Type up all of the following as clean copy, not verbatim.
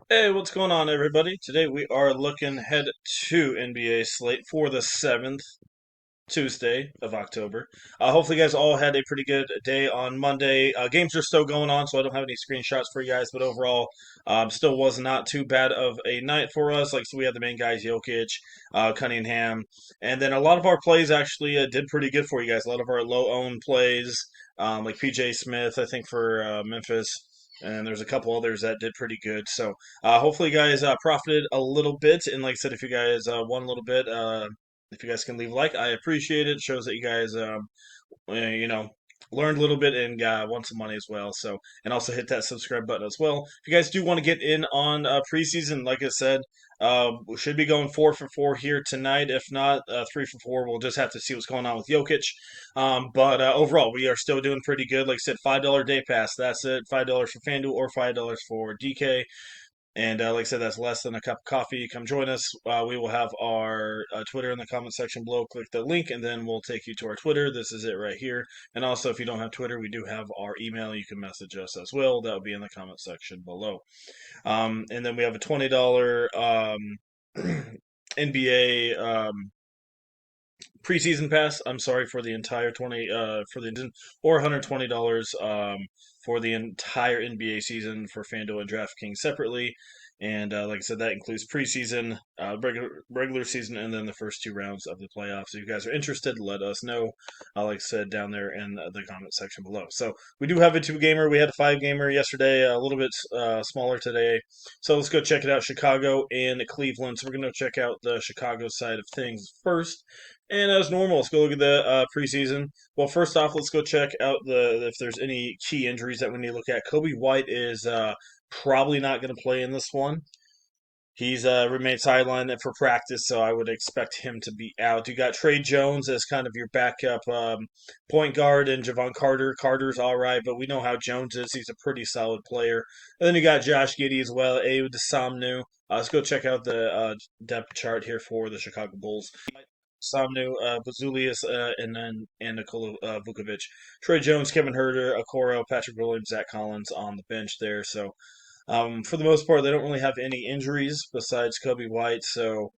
Hey, what's going on, everybody? Today we are looking ahead to NBA slate for the 7th Tuesday of October. Hopefully, you guys all had a pretty good day on Monday. Games are still going on, so I don't have any screenshots for you guys, but overall, still was not too bad of a night for us. Like, so we had the main guys, Jokic, Cunningham, and then a lot of our plays actually did pretty good for you guys. A lot of our low-owned plays, like PJ Smith, I think, for Memphis. And there's a couple others that did pretty good. So hopefully, you guys profited a little bit. And like I said, if you guys won a little bit, if you guys can leave a like, I appreciate it. It shows that you guys, you know, learned a little bit and won some money as well. So, and also hit that subscribe button as well. If you guys do want to get in on preseason, like I said, we should be going 4 for 4 here tonight. If not, 3 for 4. We'll just have to see what's going on with Jokic. But overall, we are still doing pretty good. Like I said, $5 day pass. That's it. $5 for Fanduel or $5 for DK. And like I said, that's less than a cup of coffee. Come join us. We will have our Twitter in the comment section below. Click the link, and then we'll take you to our Twitter. This is it right here. And also, if you don't have Twitter, we do have our email. You can message us as well. That will be in the comment section below. And then we have a $20 NBA preseason pass. I'm sorry for the entire 20 for the or $120 for the entire NBA season for FanDuel and DraftKings separately. And like I said, that includes preseason, regular season, and then the first 2 rounds of the playoffs. If you guys are interested, let us know. Like I said, down there in the comment section below. So we do have a 2 gamer. We had a 5 gamer yesterday, a little bit smaller today. So let's go check it out. Chicago and Cleveland. So we're going to check out the Chicago side of things first. And as normal, let's go look at the preseason. Well, first off, let's go check out the if there's any key injuries that we need to look at. Kobe White is probably not going to play in this one. He's remained sidelined for practice, so I would expect him to be out. You got Trey Jones as kind of your backup point guard, and Javon Carter. Carter's all right, but we know how Jones is. He's a pretty solid player. And then you got Josh Giddey as well, Ayo Samnu. Let's go check out the depth chart here for the Chicago Bulls. Samnu, Bazulius, and then and Nikola Vukovic. Trey Jones, Kevin Herter, Okoro, Patrick Williams, Zach Collins on the bench there. So for the most part, they don't really have any injuries besides Kobe White. So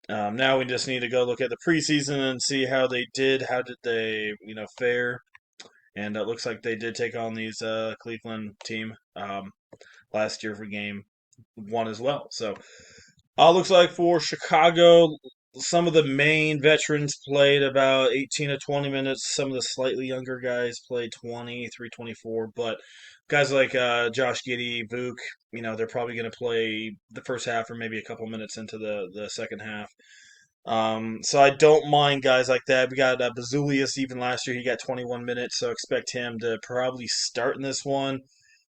now we just need to go look at the preseason and see how they did. How did they, fare? And it looks like they did take on these Cleveland team last year for game 1 as well. So looks like for Chicago, some of the main veterans played about 18 to 20 minutes. Some of the slightly younger guys played 23, 24. But guys like Josh Giddey, Vuk, they're probably going to play the first half or maybe a couple minutes into the second half. So I don't mind guys like that. We got Bazulius even last year. He got 21 minutes, so expect him to probably start in this one.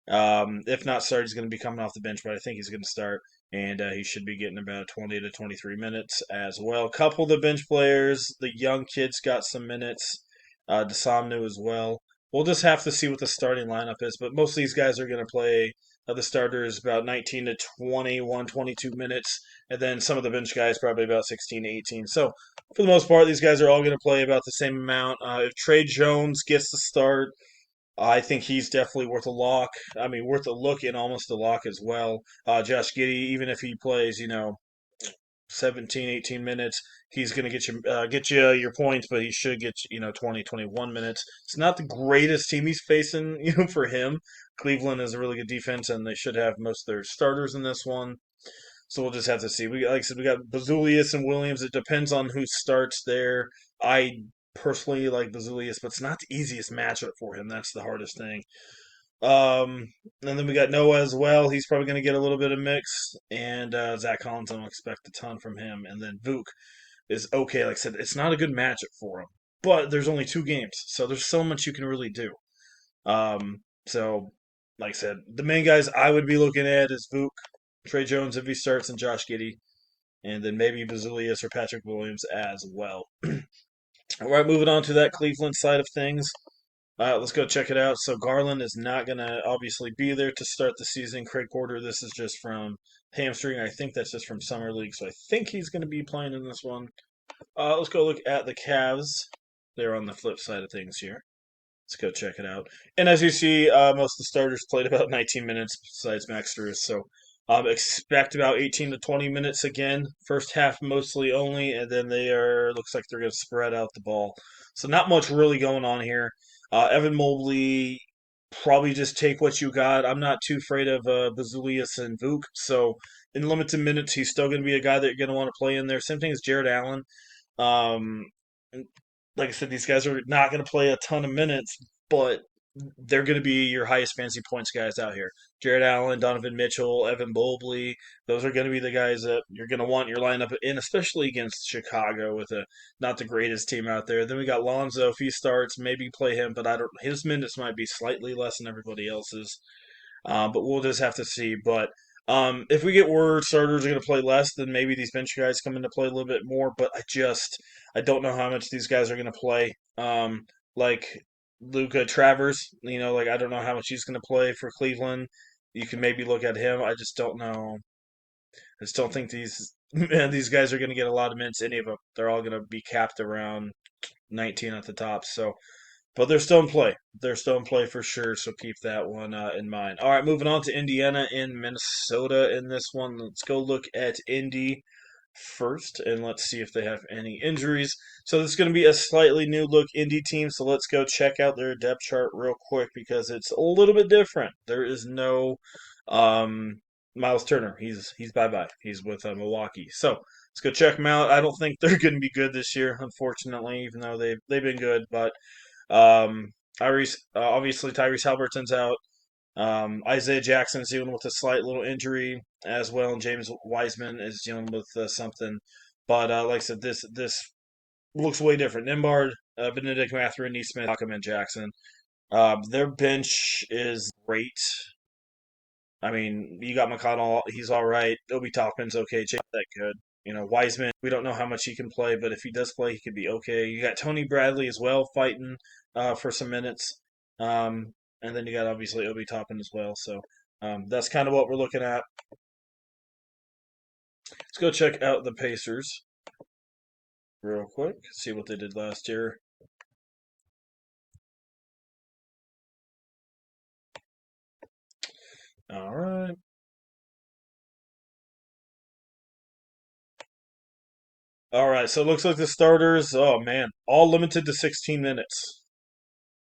If not start, he's going to be coming off the bench, but I think he's going to start, and he should be getting about 20 to 23 minutes as well. Couple of the bench players, the young kids got some minutes. Desamnu as well. We'll just have to see what the starting lineup is, but most of these guys are going to play. The starters about 19 to 21, 22 minutes, and then some of the bench guys probably about 16 to 18. So for the most part, these guys are all going to play about the same amount. If Trey Jones gets the start, I think he's definitely worth a lock. I mean, worth a look and almost a lock as well. Josh Giddey, even if he plays, 17, 18 minutes, he's going to get you your points, but he should get 20, 21 minutes. It's not the greatest team he's facing, for him. Cleveland is a really good defense, and they should have most of their starters in this one. So we'll just have to see. Like I said, we got Bazulius and Williams. It depends on who starts there. I personally like Bazulius, but it's not the easiest matchup for him. That's the hardest thing. And then we got Noah as well. He's probably going to get a little bit of mix. And Zach Collins, I don't expect a ton from him. And then Vuk is okay. Like I said, it's not a good matchup for him. But there's only 2 games, so there's so much you can really do. So, like I said, the main guys I would be looking at is Vuk, Trey Jones if he starts, and Josh Giddey. And then maybe Bazulius or Patrick Williams as well. All right, moving on to that Cleveland side of things. Let's go check it out. So Garland is not going to obviously be there to start the season. Craig Porter, this is just from hamstring. I think that's just from summer league, so I think he's going to be playing in this one. Let's go look at the Cavs. They're on the flip side of things here. Let's go check it out. And as you see, most of the starters played about 19 minutes besides Max Strus. So Expect about 18 to 20 minutes again. First half mostly only, and then they are looks like they're going to spread out the ball. So not much really going on here. Evan Mobley probably just take what you got. I'm not too afraid of Bazulius and Vuk. So in limited minutes, he's still going to be a guy that you're going to want to play in there. Same thing as Jared Allen. Um, like I said, these guys are not going to play a ton of minutes, but they're going to be your highest fantasy points guys out here. Jared Allen, Donovan Mitchell, Evan Mobley. Those are going to be the guys that you're going to want in your lineup, and especially against Chicago with a not the greatest team out there. Then we got Lonzo. If he starts, maybe play him, but I don't. His minutes might be slightly less than everybody else's. But we'll just have to see. But if we get word starters are going to play less, then maybe these bench guys come into play a little bit more. But I don't know how much these guys are going to play. Like Luca Travers, like I don't know how much he's going to play for Cleveland. You can maybe look at him. I just don't know. I just don't think these guys are going to get a lot of minutes. Any of them, they're all going to be capped around 19 at the top. So but they're still in play. They're still in play for sure, so keep that one in mind. All right, moving on to Indiana and Minnesota in this one. Let's go look at Indy first, and let's see if they have any injuries. So this is going to be a slightly new look Indy team, so let's go check out their depth chart real quick because it's a little bit different. There is no um, Miles Turner. He's bye-bye. He's with Milwaukee. So let's go check them out. I don't think they're going to be good this year, unfortunately, even though they've been good, but um, obviously, Tyrese Halliburton's out. Isaiah Jackson's dealing with a slight little injury as well, and James Wiseman is dealing with something. But like I said, this looks way different. Nimbard, Benedict Mathurin, Neesmith, Malcolm, and Jackson. Their bench is great. I mean, you got McConnell, he's all right. Obi Toppin's okay. Jay's that good. Wiseman, we don't know how much he can play, but if he does play, he could be okay. You got Tony Bradley as well fighting for some minutes. And then you got obviously Obi Toppin as well. So that's kind of what we're looking at. Let's go check out the Pacers real quick, see what they did last year. All right. All right, so it looks like the starters, oh man, all limited to 16 minutes.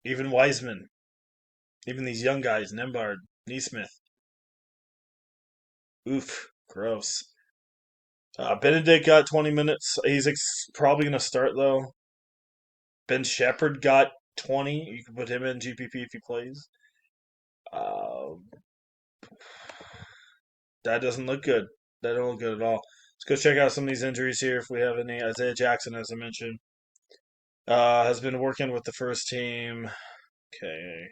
Even Wiseman, even these young guys, Nembard, Neesmith. Oof, gross. Benedict got 20 minutes. He's probably going to start, though. Ben Shepherd got 20. You can put him in GPP if he plays. Uh, that doesn't look good. That don't look good at all. Let's go check out some of these injuries here if we have any. Isaiah Jackson, as I mentioned, has been working with the first team. Okay.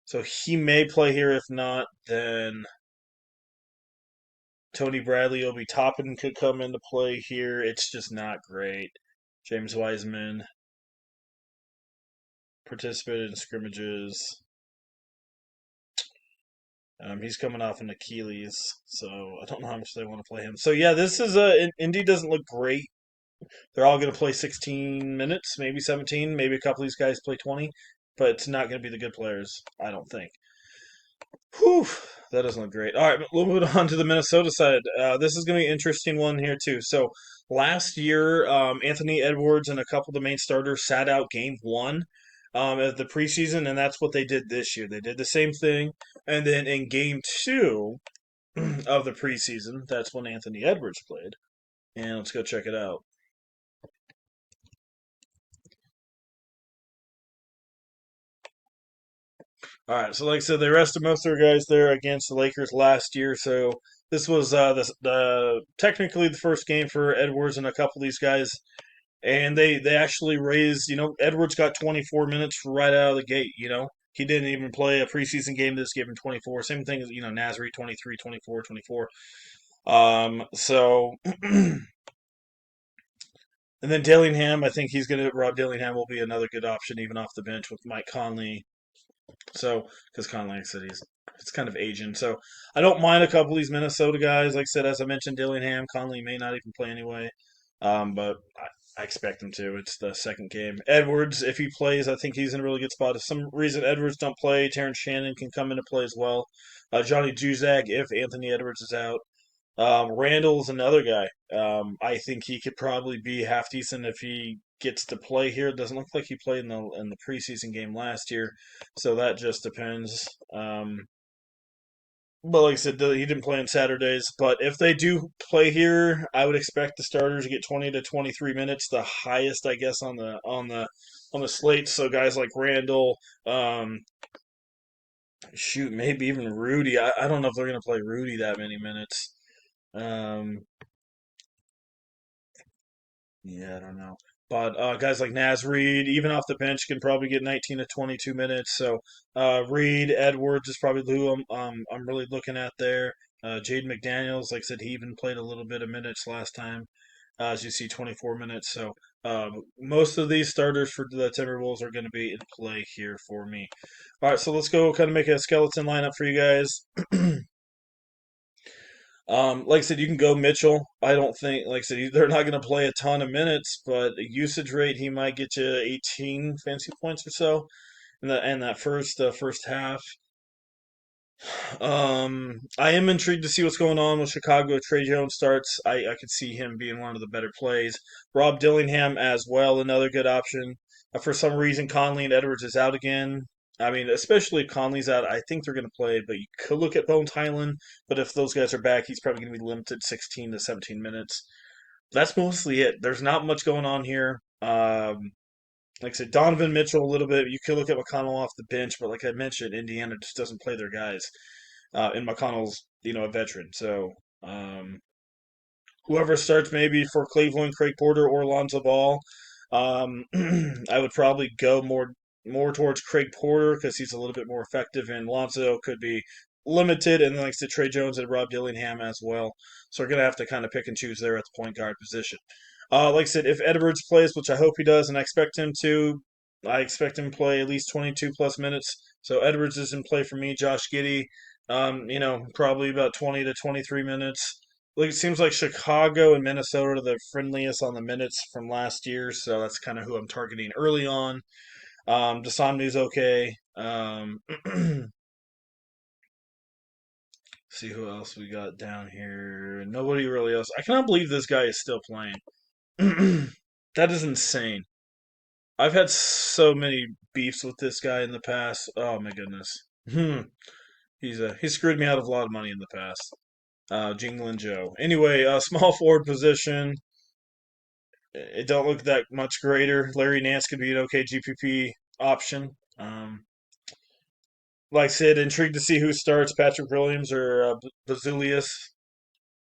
So he may play here. If not, then Tony Bradley, Obi Toppin could come into play here. It's just not great. James Wiseman participated in scrimmages. He's coming off an Achilles, so I don't know how much they want to play him. So yeah, this is Indy doesn't look great. They're all going to play 16 minutes, maybe 17, maybe a couple of these guys play 20, but it's not going to be the good players, I don't think. Whew, that doesn't look great. All right, we'll move on to the Minnesota side. This is going to be an interesting one here too. So last year, Anthony Edwards and a couple of the main starters sat out Game 1 at the preseason, and that's what they did this year. They did the same thing, and then in Game 2 of the preseason, that's when Anthony Edwards played. And let's go check it out. All right, so like I said, they rested most of their guys there against the Lakers last year. So this was technically the first game for Edwards and a couple of these guys, and they actually raised. Edwards got 24 minutes right out of the gate. He didn't even play a preseason game. This gave him 24. Same thing as Nasri 23, 24, 24. So and then Dillingham, I think Rob Dillingham will be another good option even off the bench with Mike Conley. So, because Conley, like I said, it's kind of aging. So, I don't mind a couple of these Minnesota guys. Like I said, as I mentioned, Dillingham, Conley may not even play anyway. But I expect him to. It's the second game. Edwards, if he plays, I think he's in a really good spot. If some reason Edwards don't play, Terrence Shannon can come into play as well. Johnny Juzak, if Anthony Edwards is out. Randall's another guy. I think he could probably be half decent if he gets to play here. It doesn't look like he played in the preseason game last year, so that just depends. But like I said, he didn't play on Saturdays. But if they do play here, I would expect the starters to get 20 to 23 minutes, the highest, I guess, on the slate. So guys like Randall, shoot, maybe even Rudy. I don't know if they're going to play Rudy that many minutes. Um, yeah, I don't know. But guys like Naz Reid, even off the bench, can probably get 19 to 22 minutes. So Reid, Edwards is probably who I'm really looking at there. Jaden McDaniels, like I said, he even played a little bit of minutes last time. As you see, 24 minutes. So most of these starters for the Timberwolves are going to be in play here for me. All right, so let's go kind of make a skeleton lineup for you guys. Like I said, you can go Mitchell. I don't think, like I said, they're not going to play a ton of minutes, but usage rate, he might get you 18 fancy points or so in that first half. I am intrigued to see what's going on with Chicago. If Trey Jones starts, I could see him being one of the better plays. Rob Dillingham as well, another good option. For some reason, Conley and Edwards is out again. I mean, especially if Conley's out, I think they're going to play. But you could look at Bones Highland. But if those guys are back, he's probably going to be limited 16 to 17 minutes. That's mostly it. There's not much going on here. Like I said, Donovan Mitchell a little bit. You could look at McConnell off the bench, but like I mentioned, Indiana just doesn't play their guys. And McConnell's a veteran, so whoever starts maybe for Cleveland, Craig Porter or Lonzo Ball, I would probably go more towards Craig Porter because he's a little bit more effective, and Lonzo could be limited, and then like I said, Trey Jones and Rob Dillingham as well. So we're gonna have to kind of pick and choose there at the point guard position. Like I said, if Edwards plays, which I hope he does, and I expect him to play at least 22 plus minutes. So Edwards is in play for me. Josh Giddey, probably about 20 to 23 minutes. Like it seems like Chicago and Minnesota are the friendliest on the minutes from last year, so that's kind of who I'm targeting early on. Desamnu's okay. See who else we got down here. Nobody really else. I cannot believe this guy is still playing. That is insane. I've had so many beefs with this guy in the past. Oh my goodness. He screwed me out of a lot of money in the past. Jinglin Joe. Anyway, small forward position. It don't look that much greater. Larry Nance could be an okay GPP option. Like I said, intrigued to see who starts, Patrick Williams or Bazulius.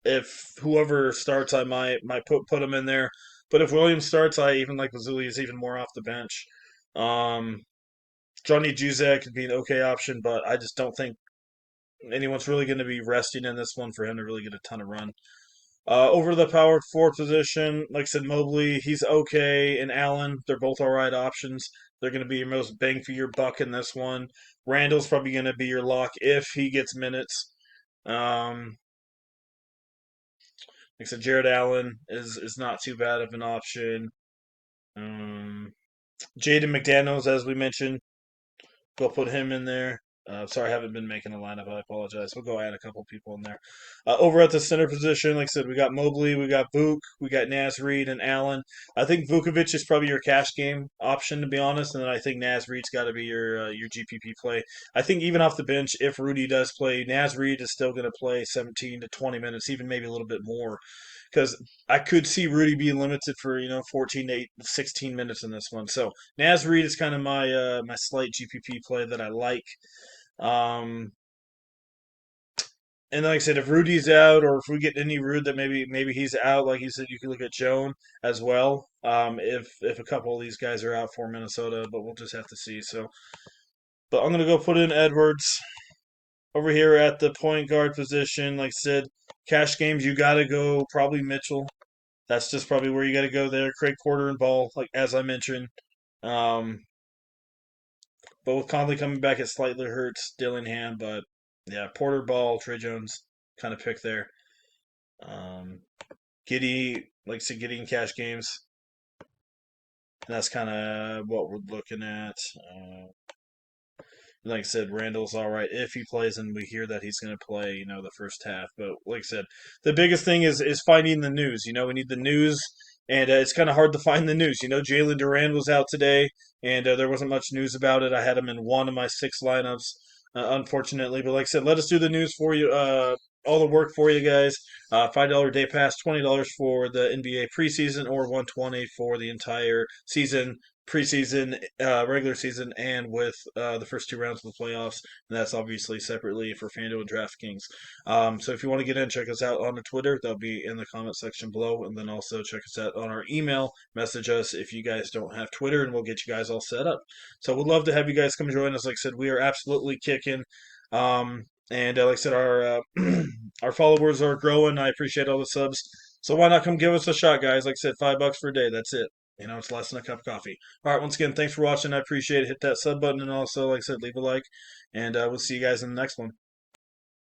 If whoever starts, I might put him in there. But if Williams starts, I even like Bazulius even more off the bench. Um, Johnny Juzak could be an okay option, but I just don't think anyone's really going to be resting in this one for him to really get a ton of run. Over the power forward position, like I said, Mobley, he's okay, and Allen, they're both all right options. They're going to be your most bang for your buck in this one. Randall's probably going to be your lock if he gets minutes. Like I said, Jared Allen is not too bad of an option. Um, Jaden McDaniels, as we mentioned, we'll put him in there. Sorry, I haven't been making a lineup. I apologize. We'll go add a couple people in there. Over at the center position, like I said, we got Mobley, we got Vuk, we got Naz Reid, and Allen. I think Vukovic is probably your cash game option, to be honest, and then I think Naz Reid's got to be your GPP play. I think even off the bench, if Rudy does play, Naz Reid is still going to play 17 to 20 minutes, even maybe a little bit more, because I could see Rudy being limited for 14 to 16 minutes in this one. So Naz Reid is kind of my slight GPP play that I like. Um, and like I said, if Rudy's out, or if we get any Rude that maybe he's out, like you said, you can look at Joan as well. If a couple of these guys are out for Minnesota, but we'll just have to see. So, but I'm gonna go put in Edwards over here at the point guard position. Like I said, cash games you got to go probably Mitchell. That's just probably where you got to go there. Craig Porter and Ball, like as I mentioned. Um, but with Conley coming back, it slightly hurts Dillingham. But yeah, Porter, Ball, Trey Jones, kind of pick there. Um, Giddy, like I said, Giddy in cash games. And that's kind of what we're looking at. Like I said, Randall's all right if he plays, and we hear that he's going to play, the first half. But like I said, the biggest thing is finding the news. We need the news, and it's kind of hard to find the news. Jalen Duran was out today, and there wasn't much news about it. I had him in one of my six lineups, unfortunately. But like I said, let us do the news for you. All the work for you guys. $5 day pass, $20 for the NBA preseason, or $120 for the entire season, preseason, regular season, and with the first two rounds of the playoffs. And that's obviously separately for Fanduel and DraftKings. So if you want to get in, check us out on the Twitter. That'll be in the comment section below. And then also check us out on our email. Message us if you guys don't have Twitter, and we'll get you guys all set up. So we'd love to have you guys come join us. Like I said, we are absolutely kicking. And like I said, our our followers are growing. I appreciate all the subs. So why not come give us a shot, guys? Like I said, $5 for a day. That's it. It's less than a cup of coffee. All right, once again, thanks for watching. I appreciate it. Hit that sub button, and also, like I said, leave a like. And we'll see you guys in the next one.